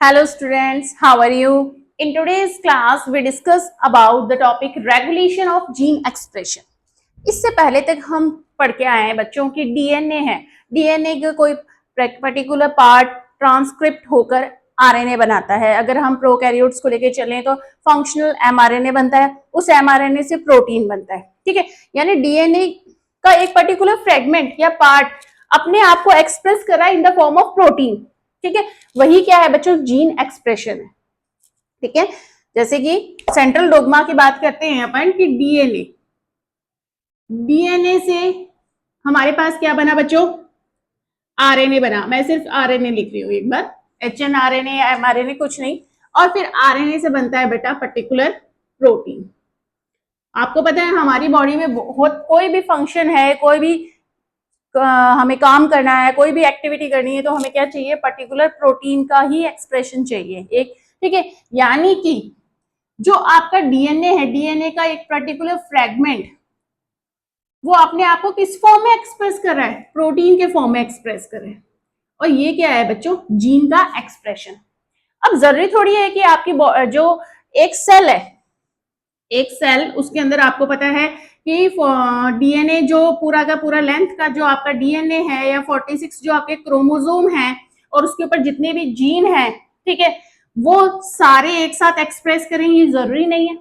Hello students, how are you? In today's class, we discuss about the topic regulation of gene expression. इससे पहले तक हम पढ़ के आए हैं बच्चों की डीएनए है। डीएनए का कोई पर्टिकुलर पार्ट ट्रांसक्रिप्ट होकर आरएनए बनाता है। अगर हम प्रोकैरियोट्स को लेके चलें तो फंक्शनल एमआरएनए बनता है, उस एमआरएनए से प्रोटीन बनता है। ठीक है, यानी डीएनए का एक पर्टिकुलर फ्रेगमेंट या पार्ट अपने आप को एक्सप्रेस करा in the form of protein. ठीक है, वही क्या है बच्चों, जीन एक्सप्रेशन है। ठीक है, जैसे कि सेंट्रल डोग्मा की बात करते हैं अपन कि डीएनए से हमारे पास क्या बना बच्चों, आरएनए बना। मैं सिर्फ आरएनए लिख रही हूँ एक बार, एचएनआरएनए या एमआरएनए कुछ नहीं। और फिर आरएनए से बनता है बेटा पर्टिकुलर प्रोटीन। आपको पता है हमारी बॉडी में बहुत कोई भी फंक्शन है, कोई भी हमें काम करना है, कोई भी एक्टिविटी करनी है तो हमें क्या चाहिए, पर्टिकुलर प्रोटीन का ही एक्सप्रेशन चाहिए एक। ठीक है, यानी कि जो आपका डीएनए है, डीएनए का एक पर्टिकुलर फ्रेगमेंट वो अपने आप को किस फॉर्म में एक्सप्रेस कर रहा है, प्रोटीन के फॉर्म में एक्सप्रेस कर रहा है। और ये क्या है बच्चों, जीन का एक्सप्रेशन। अब जरूरी थोड़ी है कि आपकी जो एक सेल है, एक सेल उसके अंदर आपको पता है कि डीएनए जो पूरा का पूरा लेंथ का जो आपका डीएनए है या 46 जो आपके क्रोमोसोम है और उसके ऊपर जितने भी जीन है, ठीक है, वो सारे एक साथ एक्सप्रेस करें ये जरूरी नहीं है।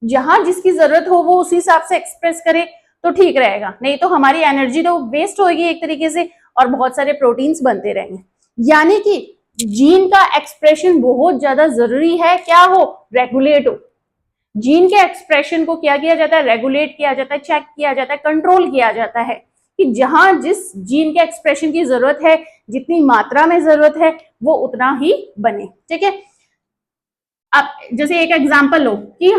जहां जिसकी जरूरत हो वो उसी हिसाब से एक्सप्रेस करे तो ठीक रहेगा, नहीं तो हमारी एनर्जी तो वेस्ट होगी एक तरीके से और बहुत सारे प्रोटीन्स बनते रहेंगे। यानी कि जीन का एक्सप्रेशन बहुत ज्यादा जरूरी है, क्या हो, रेगुलेट हो। जीन के एक्सप्रेशन को क्या किया जाता है, रेगुलेट किया जाता है, चेक किया जाता है, कंट्रोल किया जाता है कि जहां जिस जीन के एक्सप्रेशन की जरूरत है, जितनी मात्रा में जरूरत है वो उतना ही बने। ठीक है, अब जैसे एक एग्जांपल लो कि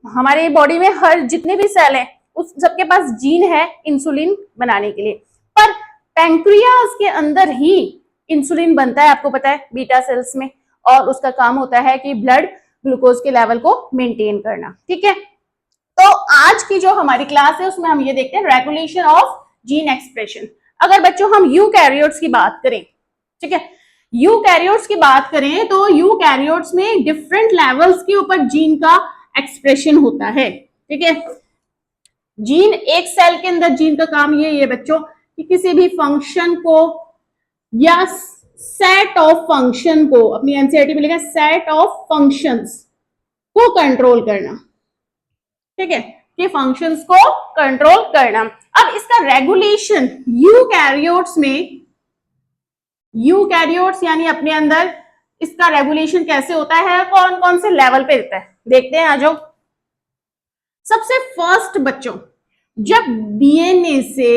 हमारे बॉडी में हर जितने भी सेल हैं उस सबके पास जीन है इंसुलिन बनाने के लिए, पर पैंक्रियास के अंदर ही इंसुलिन बनता है, आपको पता है, बीटा सेल्स में, और उसका काम होता है कि ब्लड ग्लूकोज के लेवल को मेंटेन करना। ठीक है, तो आज की जो हमारी क्लास है उसमें हम ये देखते हैं रेगुलेशन ऑफ जीन एक्सप्रेशन। अगर बच्चों हम यूकैरियोट्स की बात करें, ठीक है, यूकैरियोट्स की बात करें तो यूकैरियोट्स में डिफरेंट लेवल्स के ऊपर जीन का एक्सप्रेशन होता है। ठीक है, जीन एक सेल के अंदर जीन का काम ये है बच्चों कि किसी भी फंक्शन को या सेट ऑफ फंक्शन को, अपनी एनसीईआरटी में लिखा सेट ऑफ फंक्शंस को कंट्रोल करना। ठीक है, कि फंक्शंस को कंट्रोल करना। अब इसका रेगुलेशन यूकैरियोट्स में, यूकैरियोट्स यानी अपने अंदर इसका रेगुलेशन कैसे होता है, कौन कौन से लेवल पे रहता है, देखते हैं। आ जाओ। सबसे फर्स्ट बच्चों, जब डीएनए से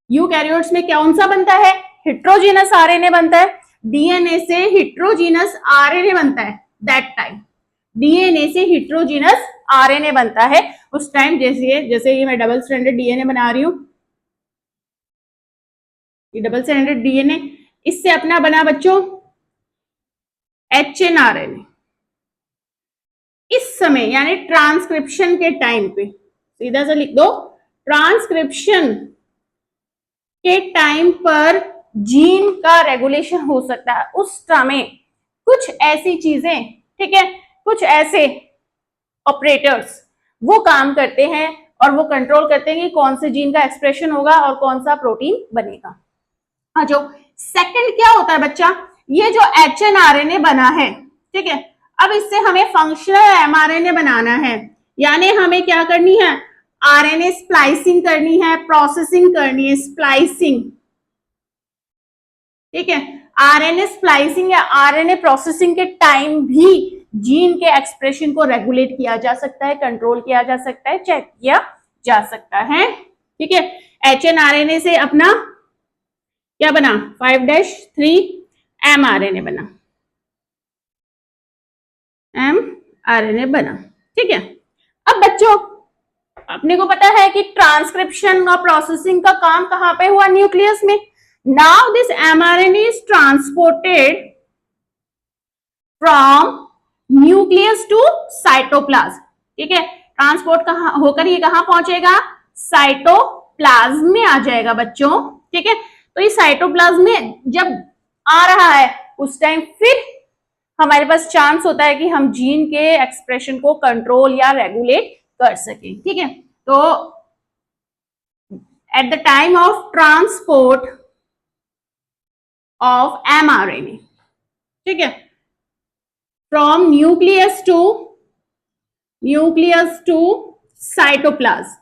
यूकैरियोट्स में कौन सा बनता है, हेट्रोजीनस आरएनए बनता है। डीएनए से हेट्रोजीनस आरएनए बनता है। दैट टाइम डीएनए से हेट्रोजीनस आरएनए बनता है उस टाइम। जैसे ये मैं डबल स्ट्रैंडेड डीएनए बना रही हूं, ये डबल स्ट्रैंडेड डीएनए, इससे अपना बना बच्चों एचएनआरएनए। इस समय यानी ट्रांसक्रिप्शन के टाइम पे, सीधा सा लिख दो, ट्रांसक्रिप्शन के टाइम पर जीन का रेगुलेशन हो सकता है। उस समय कुछ ऐसी चीजें, ठीक है, कुछ ऐसे ऑपरेटर्स वो काम करते हैं और वो कंट्रोल करते हैं कि कौन से जीन का एक्सप्रेशन होगा और कौन सा प्रोटीन बनेगा। हाँ, जो सेकंड क्या होता है बच्चा, ये जो एचएनआरएनए बना है, ठीक है, अब इससे हमें फंक्शनल एमआरएनए बनाना है। यानी हमें क्या करनी है, आरएनए स्प्लाइसिंग करनी है, प्रोसेसिंग करनी है, स्प्लाइसिंग। ठीक है, आरएनए स्प्लाइसिंग या आरएनए प्रोसेसिंग के टाइम भी जीन के एक्सप्रेशन को रेगुलेट किया जा सकता है, कंट्रोल किया जा सकता है, चेक किया जा सकता है। ठीक है, एचएनआरएनए से अपना क्या बना, 5-3 एमआरएनए बना, एमआरएनए बना। ठीक है, अब बच्चों अपने को पता है कि ट्रांसक्रिप्शन और प्रोसेसिंग का काम कहां पे हुआ, न्यूक्लियस में। Now this mRNA is transported from nucleus to cytoplasm. ठीक है, ट्रांसपोर्ट कहां होकर ये कहां पहुंचेगा, साइटोप्लाज्म में आ जाएगा बच्चों। ठीक है, तो ये साइटोप्लाज्म में जब आ रहा है उस टाइम फिर हमारे पास चांस होता है कि हम जीन के एक्सप्रेशन को कंट्रोल या रेगुलेट कर सकें। ठीक है, तो at the time of transport of mRNA, ठीक है, फ्रॉम न्यूक्लियस टू साइटोप्लाज्म,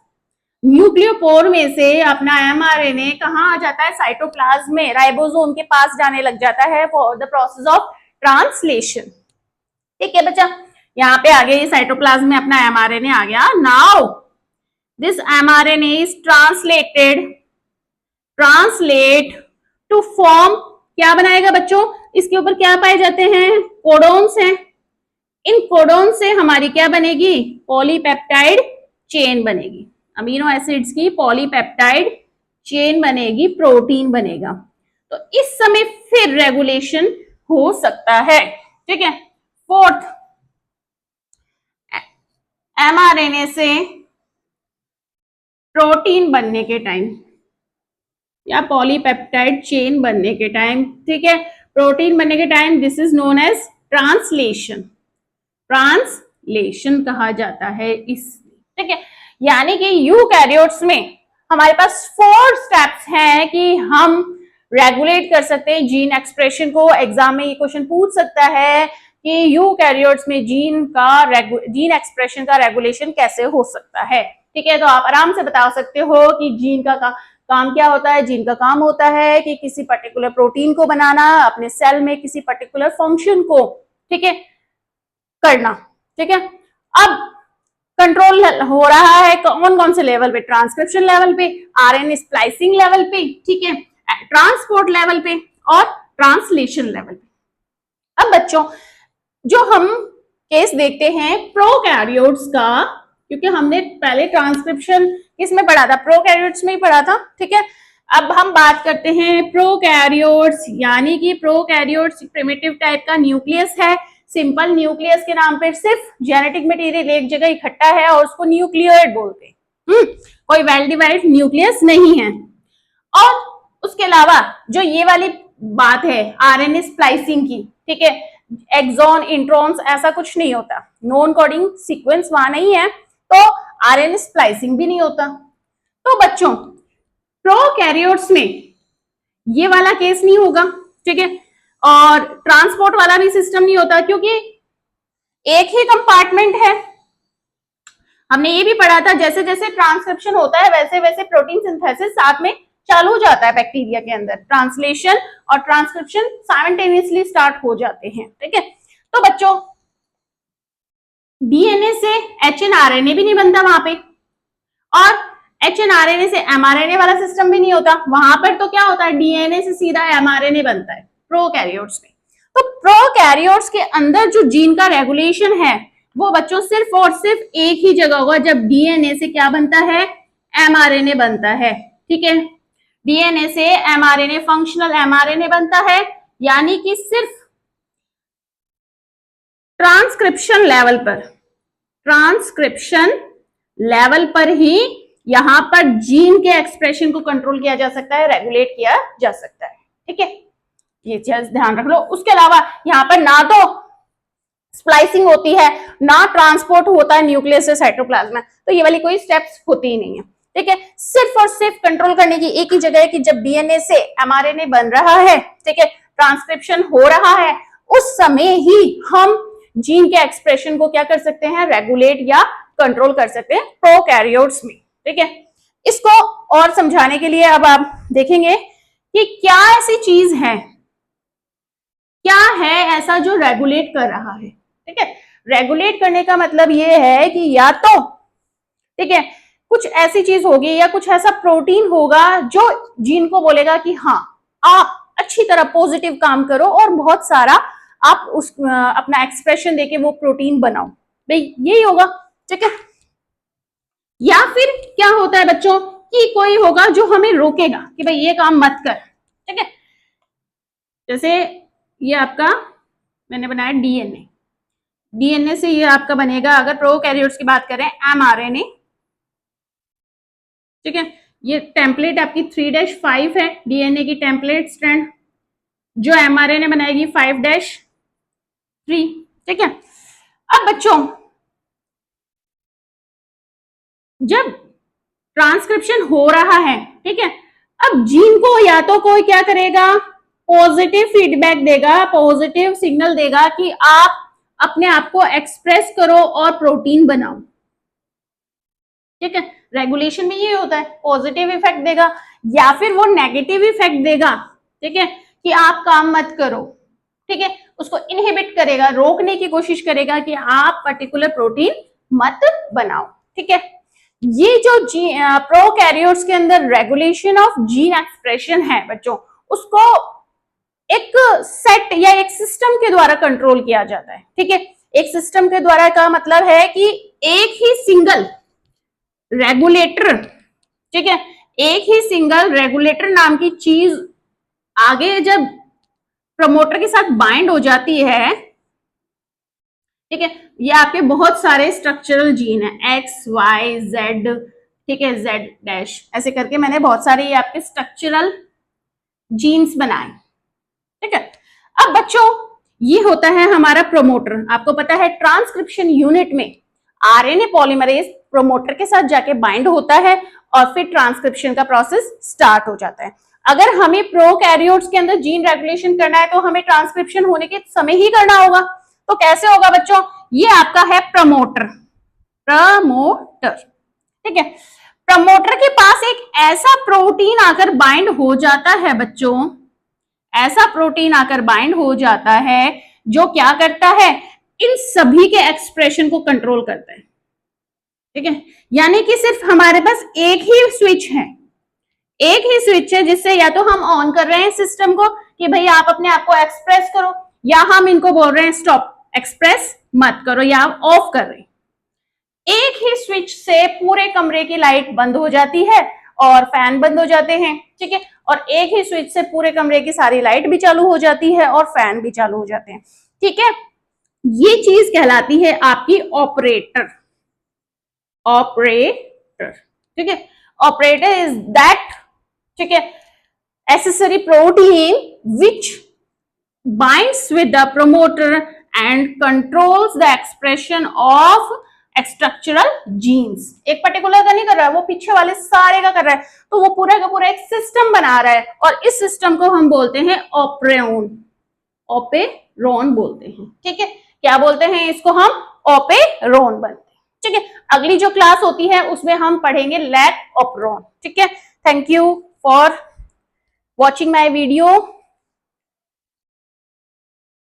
न्यूक्लियोपोर में से अपना mRNA कहाँ आ जाता है, साइटोप्लाज्म में, राइबोसोम के पास जाने लग जाता है for the process of translation. ठीक है बच्चा, यहाँ पे आ गया, ये साइटोप्लाज्म में अपना mRNA आ गया। Now this mRNA is translate to form, क्या बनाएगा बच्चों, इसके ऊपर क्या पाए जाते हैं, कोडोन्स हैं। इन कोडोन से हमारी क्या बनेगी, पॉलीपेप्टाइड चेन बनेगी, अमीनो एसिड्स की पॉलीपेप्टाइड चेन बनेगी, प्रोटीन बनेगा। तो इस समय फिर रेगुलेशन हो सकता है। ठीक है, फोर्थ, mRNA से प्रोटीन बनने के टाइम या पॉलीपेप्टाइड चेन बनने के टाइम, ठीक है, प्रोटीन बनने के time, this is known as translation, translation कहा जाता है इस। ठीक है, यानी कि यूकैरियोट्स में हमारे पास 4 स्टेप्स हैं कि हम रेगुलेट कर सकते हैं जीन एक्सप्रेशन को। एग्जाम में ये क्वेश्चन पूछ सकता है कि यूकैरियोट्स में जीन एक्सप्रेशन का रेगुलेशन कैसे हो सकता है। ठीक है, तो आप आराम से बता सकते हो कि जीन का काम क्या होता है। जीन का काम होता है कि किसी पर्टिकुलर प्रोटीन को बनाना, अपने सेल में किसी पर्टिकुलर फंक्शन को, ठीक है, करना। ठीक है, अब कंट्रोल हो रहा है कौन कौन से लेवल पे, ट्रांसक्रिप्शन लेवल पे, आरएनए स्प्लाइसिंग लेवल पे, ठीक है, ट्रांसपोर्ट लेवल पे और ट्रांसलेशन लेवल पे। अब बच्चों, जो हम केस देखते हैं प्रोकैरियोट्स का, क्योंकि हमने पहले ट्रांसक्रिप्शन किसमें पढ़ा था, प्रोकैरियोट्स में ही पढ़ा था। ठीक है, अब हम बात करते हैं प्रोकैरियोट्स, यानी कि प्रोकैरियोट्स प्रिमिटिव टाइप का न्यूक्लियस है। सिंपल न्यूक्लियस के नाम पे सिर्फ जेनेटिक मटेरियल एक जगह इकट्ठा है और उसको न्यूक्लियोइड बोलते हैं। कोई वेल डिवाइड न्यूक्लियस नहीं है। और उसके अलावा जो ये वाली बात है आरएनए स्प्लाइसिंग की, ठीक है, एक्सॉन इंट्रॉन्स ऐसा कुछ नहीं होता, नॉन कोडिंग सीक्वेंस वहां नहीं है, तो आरएनए स्प्लाइसिंग भी नहीं होता। तो बच्चों, प्रोकैरियोट्स में ये वाला केस नहीं होगा। ठीक है, और ट्रांसपोर्ट वाला भी सिस्टम नहीं होता, क्योंकि एक ही कंपार्टमेंट है। हमने ये भी पढ़ा था, जैसे जैसे ट्रांसक्रिप्शन होता है वैसे वैसे प्रोटीन सिंथेसिस साथ में चालू हो जाता है बैक्टीरिया के अंदर, ट्रांसलेशन और ट्रांसक्रिप्शन साइमल्टेनियसली स्टार्ट हो जाते हैं। ठीक है, तो बच्चों, डीएनए से एचएनआरएनए भी नहीं बनता वहां पे, और एचएनआरएनए से एमआरएनए वाला सिस्टम भी नहीं होता। वहां पर तो क्या होता है, डीएनए से सीधा एमआरएनए बनता है प्रोकैरियोट्स में। तो प्रोकैरियोट्स के अंदर जो जीन का रेगुलेशन है वो बच्चों सिर्फ और सिर्फ एक ही जगह होगा, जब डीएनए से क्या बनता है, एमआरएनए बनता है। ठीक है, डीएनए से एमआरएनए, फंक्शनल एमआरएनए बनता है, यानी कि सिर्फ ट्रांसक्रिप्शन लेवल पर ही यहां पर जीन के एक्सप्रेशन को कंट्रोल किया जा सकता है, रेगुलेट किया जा सकता है। ठीक है, ये चीज ध्यान रख लो। उसके अलावा यहाँ पर ना तो स्प्लाइसिंग होती है, ना ट्रांसपोर्ट होता है न्यूक्लियस से साइटोप्लाज्म में, तो ये वाली कोई स्टेप्स होती ही नहीं है। ठीक है, सिर्फ और सिर्फ कंट्रोल करने की एक ही जगह है कि जब डीएनए से एमआरएनए बन रहा है, ठीक है, ट्रांसक्रिप्शन हो रहा है, उस समय ही हम जीन के एक्सप्रेशन को क्या कर सकते हैं, रेगुलेट या कंट्रोल कर सकते हैं प्रोकैरियोट्स में। ठीक है, इसको और समझाने के लिए अब आप देखेंगे कि क्या ऐसी चीज है, क्या है ऐसा जो रेगुलेट कर रहा है। ठीक है, रेगुलेट करने का मतलब ये है कि या तो, ठीक है, कुछ ऐसी चीज होगी या कुछ ऐसा प्रोटीन होगा जो जीन को बोलेगा कि हाँ, आप अच्छी तरह पॉजिटिव काम करो और बहुत सारा आप उस अपना एक्सप्रेशन देके वो प्रोटीन बनाओ, भाई यही होगा। ठीक है, या फिर क्या होता है बच्चों कि कोई होगा जो हमें रोकेगा कि भाई ये काम मत कर। ठीक है, जैसे ये आपका मैंने बनाया डीएनए से ये आपका बनेगा, अगर प्रोकैरियोट्स की बात करें, एमआरएनए। ठीक है, ये टेम्पलेट आपकी 3-5 है, डीएनए की टेम्पलेट स्ट्रैंड। जो mRNA बनाएगी 5-3, ठीक है। अब बच्चों जब ट्रांसक्रिप्शन हो रहा है, ठीक है, अब जीन को या तो कोई क्या करेगा, पॉजिटिव फीडबैक देगा, पॉजिटिव सिग्नल देगा कि आप अपने आप को एक्सप्रेस करो और प्रोटीन बनाओ, ठीक है। रेगुलेशन में ये होता है, पॉजिटिव इफेक्ट देगा या फिर वो नेगेटिव इफेक्ट देगा, ठीक है, कि आप काम मत करो, ठीक है, उसको इनहिबिट करेगा, रोकने की कोशिश करेगा कि आप पर्टिकुलर प्रोटीन मत बनाओ, ठीक है। ये जो प्रोकैरियोट्स के अंदर रेगुलेशन ऑफ जीन एक्सप्रेशन है बच्चों, उसको एक सेट या एक सिस्टम के द्वारा कंट्रोल किया जाता है, ठीक है। एक सिस्टम के द्वारा का मतलब है कि एक ही सिंगल रेगुलेटर, ठीक है, एक ही सिंगल रेगुलेटर नाम की चीज आगे जब प्रमोटर के साथ बाइंड हो जाती है, ठीक है, ये आपके बहुत सारे स्ट्रक्चरल जीन है, एक्स वाई जेड, ठीक है, जेड डैश, ऐसे करके मैंने बहुत सारे ये आपके स्ट्रक्चरल जीन्स बनाए, ठीक है। अब बच्चों ये होता है हमारा प्रोमोटर। आपको पता है ट्रांसक्रिप्शन यूनिट में आरएनए पॉलीमरेज प्रोमोटर के साथ जाके बाइंड होता है और फिर ट्रांसक्रिप्शन का प्रोसेस स्टार्ट हो जाता है। अगर हमें प्रोकैरियोट्स के अंदर जीन रेगुलेशन करना है तो हमें ट्रांसक्रिप्शन होने के समय ही करना होगा। तो कैसे होगा बच्चों, ये आपका है प्रमोटर, ठीक है। प्रमोटर के पास एक ऐसा प्रोटीन आकर बाइंड हो जाता है बच्चों, ऐसा प्रोटीन आकर बाइंड हो जाता है जो क्या करता है, इन सभी के एक्सप्रेशन को कंट्रोल करता है, ठीक है। यानी कि सिर्फ हमारे पास एक ही स्विच है, एक ही स्विच है जिससे या तो हम ऑन कर रहे हैं सिस्टम को कि भाई आप अपने आप को एक्सप्रेस करो, या हम इनको बोल रहे हैं स्टॉप, एक्सप्रेस मत करो, या ऑफ कर रहे हैं। एक ही स्विच से पूरे कमरे की लाइट बंद हो जाती है और फैन बंद हो जाते हैं, ठीक है, और एक ही स्विच से पूरे कमरे की सारी लाइट भी चालू हो जाती है और फैन भी चालू हो जाते हैं, ठीक है। ये चीज कहलाती है आपकी ऑपरेटर, ऑपरेटर, ठीक है। ऑपरेटर इज दैट, ठीक है, accessory protein which binds with the promoter and controls the expression of structural genes. एक पर्टिकुलर का नहीं कर रहा है, वो पीछे वाले सारे का कर रहा है, तो वो पूरा का पूरा एक सिस्टम बना रहा है और इस सिस्टम को हम बोलते हैं ऑपरेरोन, ऑपेरोन बोलते हैं, ठीक है। क्या बोलते हैं इसको हम, ऑपेरोन बोलते हैं, ठीक है। अगली जो क्लास होती है उसमें हम पढ़ेंगे लैक ऑपरोन, ठीक है। Thank you for watching my video.